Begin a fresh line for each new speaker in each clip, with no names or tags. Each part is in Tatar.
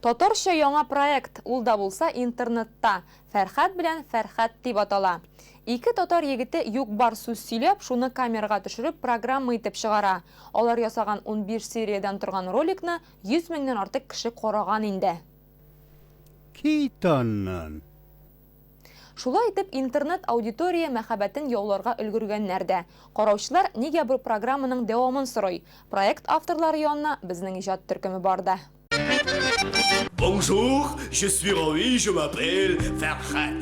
Татарча яңа проект, ул да булса интернетта. Фәрхәт белән Фәрхәт дип атала. Ике татар егете юк-бар сүз сөйләп, шуны камерага төшереп, программа итеп чыгара. Алар ясаган 15 сериядан торган роликны 100 меңнән артык кеше караган инде.
Китаннан.
Шулай итеп, интернет аудитория мәхәббәтен яуларга өлгергәннәр дә. Караучылар нигә бу программаның дәвамын сорый. Проект авторлары янына безнең иҗат төркеме барды.
Bonjour, je suis Roy, je m'appelle Фәрхәт.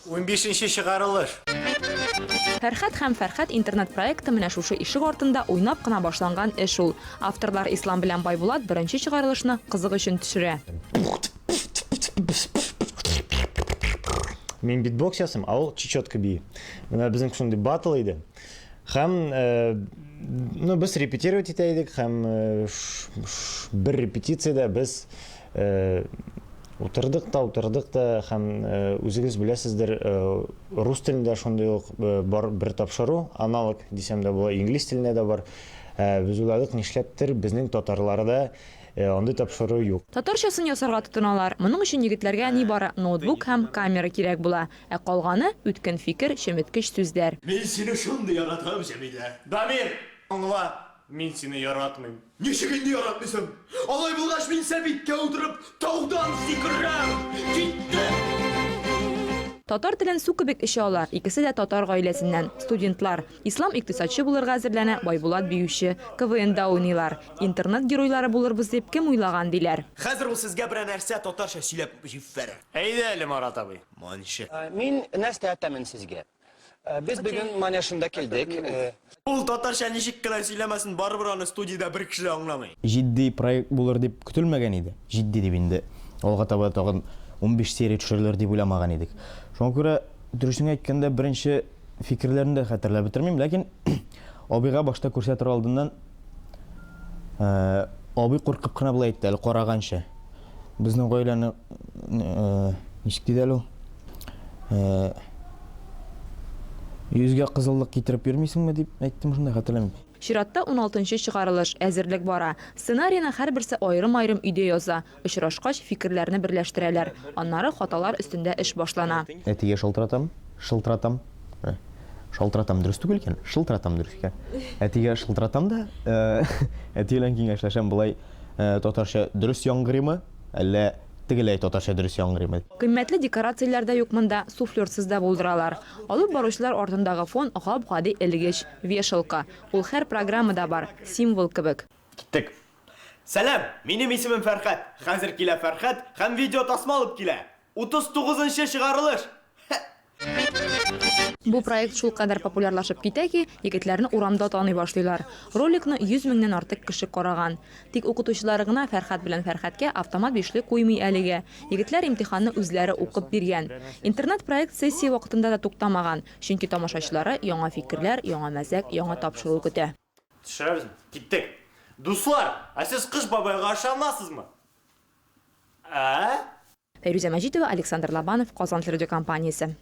15-нче чыгарылыш.
Фәрхәт һәм Фәрхәт интернет проекты менә шушы ишек артында уйнап кына башланган эш ул. Авторлар Ислам белән Байбулат беренче чыгарылышны кызык өчен төшерә.
Мен битбокс ясым, а ул чечетка бии. Менә безнең шундый батл иде. Һәм без репетировать итә идек, һәм бер репетициядә без утырдык та һәм үзегез беләсездер, рус телендә шундый ук бар бер тапшыру, аналог дисәм дә була, инглиз телендә дә бар. Без уйладык, нишләптер безнең татарларда андый тапшыру юк.
Татарчасын ясарга тотыналар. Моның өчен егетләргә нибары ноутбук һәм камера кирәк була. Ә калганы үткен фикер, чеметкеч сүзләр.
Мен сине шундый яратам, Җәмилә.
Дамир, аңла, мин сине яратмыйм.
Ничек инде яратмыйсың? Алай булгач мин сәбиткә утырып, таудан сикерәм. Китте.
Татар телен су кебек эчә алар. Икесе дә татар гаиләсеннән. Студентлар. Ислам икътисадчы булырга әзерләнә, Байбулат биюче. КВНда уйныйлар. Интернет геройлары булырбыз дип кем уйлаган диләр.
Хәзер ул сезгә берәр нәрсә татарча сөйләп җиффәр.
Әйдә әле, Марат абый.
Манчы.
Мин нәрсә әйтәмен сезгә. Без бүген менә шунда килдек.
Ул татарча ничек кенә сөйләмәсен, барыбер аны студиядә бер кеше аңламый.
Җитди проект булыр дип көтелмәгән иде. Җитди дип инде. Алга таба тагын 15 серия төшерелер дип уйламаган идек. Шуңа күрә дөресен әйткәндә беренче фикерләрне дә хәтерләп бетермим, ләкин абыйга башта күрсәтер алдыннан абый куркып кына булай әйтте, әле караганча. Безнең гаиләне ничек диде әле ул? Йөзгә кызыллык китереп йөрмисеңме дип әйттем, шунда хәтерләмим.
Чиратта 16-нчы чыгарылыш, әзерлек бара. Сценарийны һәрберсе аерым-аерым өйдә яза. Очрашкач фикерләрне берләштерәләр. Аннары хаталар өстендә эш башлана.
Әтигә шылтыратам. Шалтыратам дөрес түгел икән. Шылтыратам дөрес икән. Әтигә шылтыратам да, әти белән киңәшләшәм, булай татарча дөрес яңгырыймы, әллә тегеләй татарча дөрес яңгырыймы.
Кыйммәтле декорацияләр дә юк монда, суфлёрсыз да булдыралар. Алып баручылар артындагы фон гап-гади элгеч, вешалка. Ул һәр программада бар, символ кебек.
Киттек.
Сәлам, минем исемем Фәрхәт. Хәзер килә Фәрхәт һәм видео тасма алып килә. 39-нчы чыгарылыш.
Бу проект шул кадәр популярлашып китә ки, егетләрне урамда таный башлыйлар. Роликны 100 меңнән артык кеше караган. Тик укытучылары гына Фәрхәт белән Фәрхәткә автомат бишлек куймый әлегә. Егетләр имтиханны үзләре укып биргән. Интернет проект сессия вакытында да туктамаган, чөнки тамашачылары яңа фикерләр, яңа мәзәк, яңа тапшыру көтә.
Төшерәбезме? Киттек. Дуслар, сез Кыш бабайга ышанасызмы?
Фәйрүзә Мәҗитова, Александр Лобанов, Казан телерадиокомпаниясе.